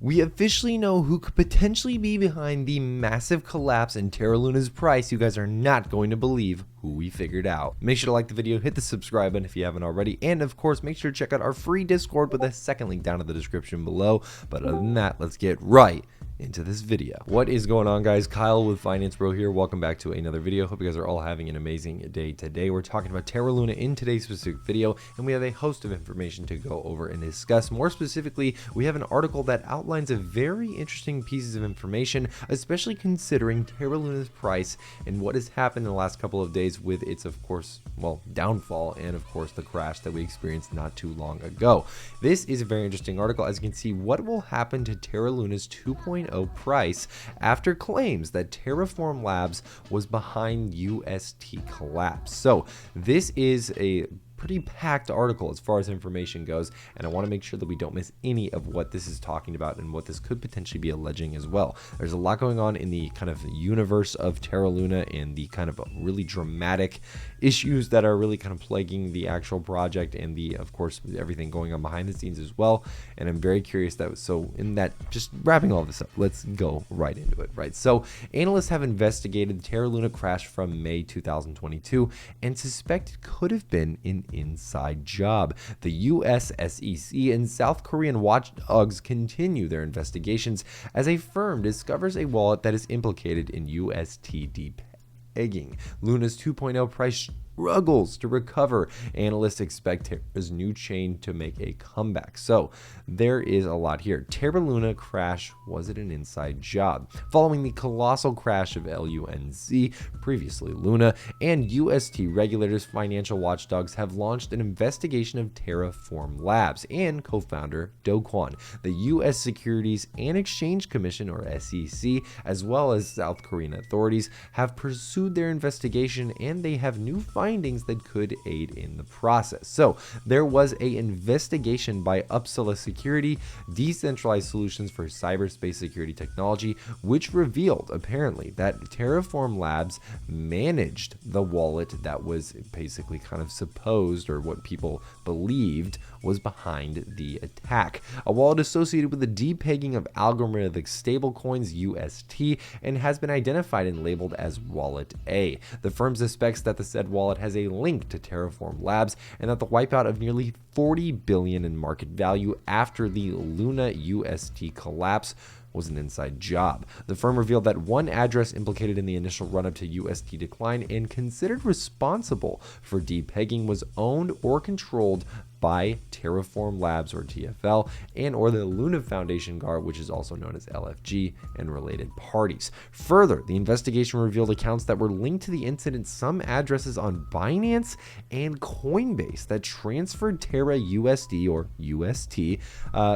We officially know who could potentially be behind the massive collapse in Terra Luna's price. You guys are not going to believe who we figured out. Make sure to like the video, hit the subscribe button if you haven't already, and of course make sure to check out our free Discord with a second link down in the description below. But other than that, let's get right into this video. What is going on, guys? Kyle with Finance Bro here. Welcome back to another video. Hope you guys are all having an amazing day today. We're talking about Terra Luna in today's specific video, and we have a host of information to go over and discuss. More specifically, we have an article that outlines a very interesting pieces of information, especially considering Terra Luna's price and what has happened in the last couple of days with its, of course, well, downfall, and of course the crash that we experienced not too long ago. This is a very interesting article. As you can see, what will happen to Terra Luna's 2.0 price after claims that Terraform Labs was behind UST collapse. So this is a pretty packed article as far as information goes, and I want to make sure that we don't miss any of what this is talking about and what this could potentially be alleging as well. There's a lot going on in the kind of universe of Terra Luna and the kind of really dramatic issues that are really kind of plaguing the actual project and the, of course, everything going on behind the scenes as well. And I'm very curious that, so in that, just wrapping all this up, let's go right into it, right? So analysts have investigated the Terra Luna crash from May 2022 and suspect it could have been an inside job. The US SEC and South Korean watchdogs continue their investigations as a firm discovers a wallet that is implicated in UST depegging. Luna's 2.0 price struggles to recover. Analysts expect Terra's new chain to make a comeback. So there is a lot here. Terra Luna crash, was it an inside job? Following the colossal crash of LUNC, previously Luna, and UST regulators, financial watchdogs have launched an investigation of Terraform Labs and co-founder Do Kwon. The US Securities and Exchange Commission, or SEC, as well as South Korean authorities have pursued their investigation, and they have new findings that could aid in the process. So there was an investigation by Uppsala Security, decentralized solutions for cyberspace security technology, which revealed apparently that Terraform Labs managed the wallet that was basically kind of supposed, or what people believed was behind the attack. A wallet associated with the depegging of algorithmic stablecoins UST and has been identified and labeled as Wallet A. The firm suspects that the said wallet has a link to Terraform Labs and that the wipeout of nearly 40 billion in market value after the Luna UST collapse was an inside job. The firm revealed that one address implicated in the initial run-up to UST decline and considered responsible for depegging was owned or controlled by Terraform Labs, or TFL, and or the Luna Foundation Guard, which is also known as LFG, and related parties. Further, the investigation revealed accounts that were linked to the incident, some addresses on Binance and Coinbase that transferred Terra USD, or UST,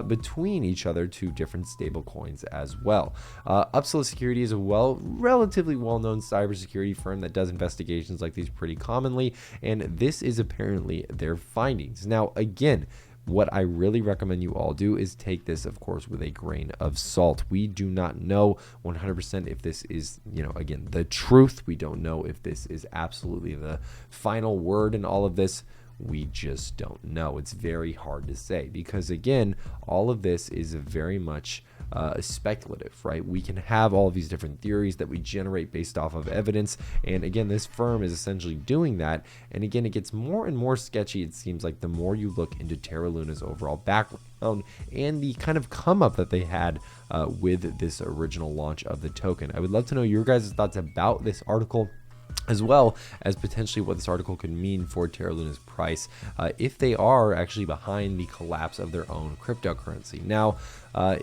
between each other to different stablecoins as well. Uppsala Security is a relatively well-known cybersecurity firm that does investigations like these pretty commonly, and this is apparently their findings. Now, again, what I really recommend you all do is take this, of course, with a grain of salt. We do not know 100% if this is, again, the truth. We don't know if this is absolutely the final word in all of this. We just don't know. It's very hard to say because, again, all of this is very much speculative, right? We can have all of these different theories that we generate based off of evidence, and again, this firm is essentially doing that. And again, it gets more and more sketchy, it seems like, the more you look into Terra Luna's overall background and the kind of come up that they had with this original launch of the token. I would love to know your guys' thoughts about this article, as well as potentially what this article could mean for Terra Luna's price if they are actually behind the collapse of their own cryptocurrency. Now,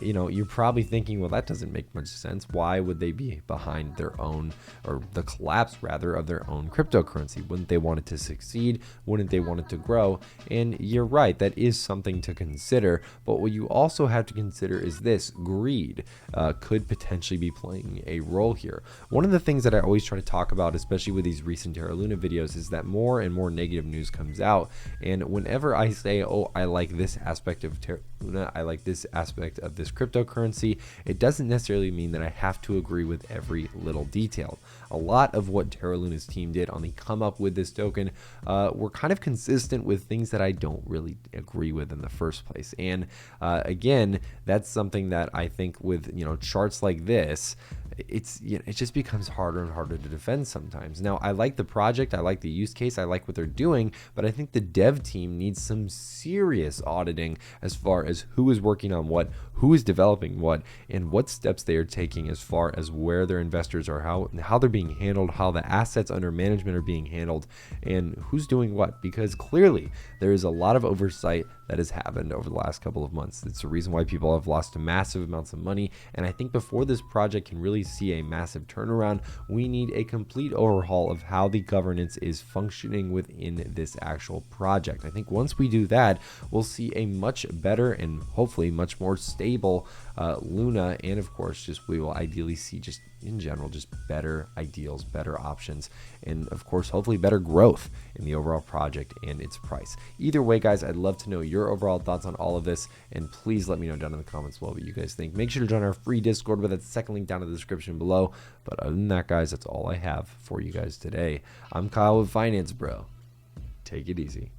you're probably thinking, well, that doesn't make much sense. Why would they be behind their own, or the collapse rather, of their own cryptocurrency? Wouldn't they want it to succeed? Wouldn't they want it to grow? And you're right, that is something to consider. But what you also have to consider is this: greed could potentially be playing a role here. One of the things that I always try to talk about, especially with these recent Terra Luna videos, is that more and more negative news comes out. And whenever I say, oh, I like this aspect of Terra Luna, I like this aspect project of this cryptocurrency, it doesn't necessarily mean that I have to agree with every little detail. A lot of what Terra Luna's team did on the come up with this token were kind of consistent with things that I don't really agree with in the first place. And again, that's something that I think with charts like this, it just becomes harder and harder to defend sometimes. Now, I like the project, I like the use case, I like what they're doing, but I think the dev team needs some serious auditing as far as who is working on what, who is developing what, and what steps they are taking as far as where their investors are, how they're being handled, how the assets under management are being handled, and who's doing what. Because clearly there is a lot of oversight that has happened over the last couple of months. It's the reason why people have lost massive amounts of money. And I think before this project can really see a massive turnaround, we need a complete overhaul of how the governance is functioning within this actual project. I think once we do that, we'll see a much better and hopefully much more stable Luna, and of course we will ideally see just in general just better ideals, better options, and of course hopefully better growth in the overall project and its price. Either way, guys, I'd love to know your overall thoughts on all of this, and please let me know down in the comments below what you guys think. Make sure to join our free Discord with that second link down in the description below. But other than that, guys, that's all I have for you guys today. I'm Kyle with Finance Bro. Take it easy.